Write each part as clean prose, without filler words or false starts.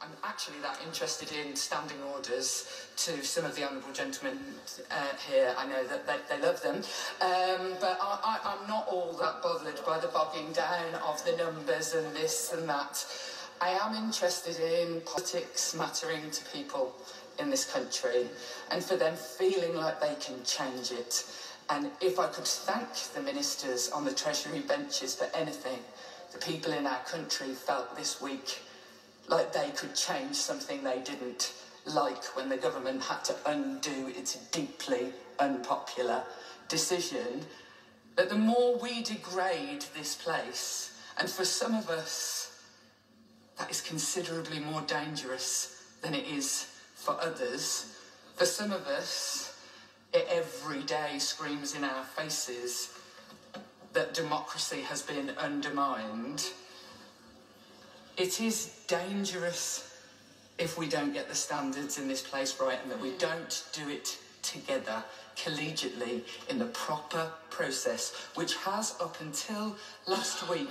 I'm actually that interested in standing orders to some of the honourable gentlemen here. I know that they love them, but I'm not all that bothered by the bogging down of the numbers and this and that. I am interested in politics mattering to people in this country and for them feeling like they can change it. And if I could thank the ministers on the Treasury benches for anything, the people in our country felt this week like they could change something they didn't like when the government had to undo its deeply unpopular decision. But the more we degrade this place, and for some of us, that is considerably more dangerous than it is for others. For some of us, it every day screams in our faces that democracy has been undermined. It is dangerous if we don't get the standards in this place right and that we don't do it together, collegiately, in the proper process, which has, up until last week,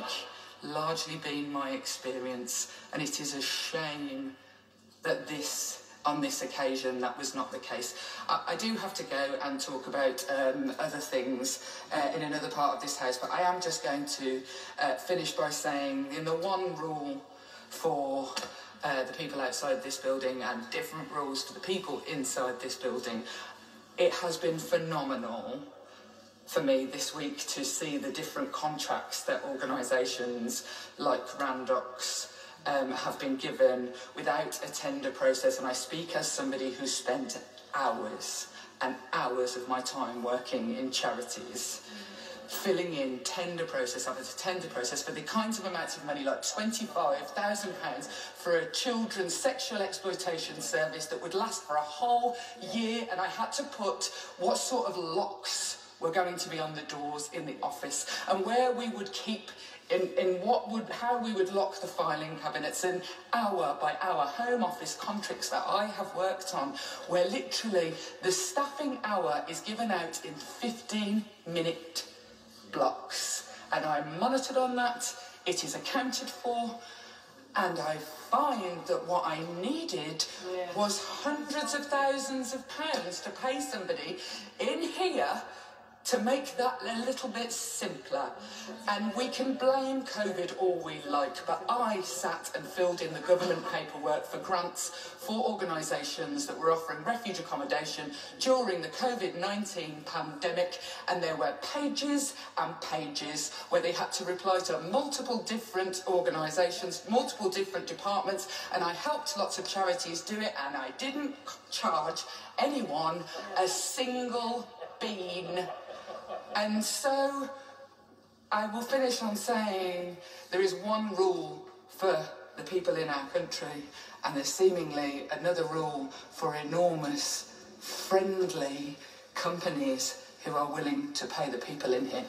largely been my experience. And it is a shame that on this occasion, that was not the case. I do have to go and talk about other things in another part of this house, but I am just going to finish by saying, in the one rule for the people outside this building and different rules for the people inside this building, it has been phenomenal for me this week to see the different contracts that organisations like Randox have been given without a tender process. And I speak as somebody who spent hours and hours of my time working in charities, filling in tender process after tender process for the kinds of amounts of money like £25,000 for a children's sexual exploitation service that would last for a whole year. And I had to put what sort of locks were going to be on the doors in the office and where we would keep how we would lock the filing cabinets, and hour by hour home office contracts that I have worked on, where literally the staffing hour is given out in 15-minute blocks. And I'm monitored on that, it is accounted for, and I find that what I needed was hundreds of thousands of pounds to pay somebody in here to make that a little bit simpler. And we can blame COVID all we like, but I sat and filled in the government paperwork for grants for organisations that were offering refuge accommodation during the COVID-19 pandemic, and there were pages and pages where they had to reply to multiple different organisations, multiple different departments, and I helped lots of charities do it, and I didn't charge anyone a single bean. And so I will finish on saying there is one rule for the people in our country, and there's seemingly another rule for enormous, friendly companies who are willing to pay the people in here.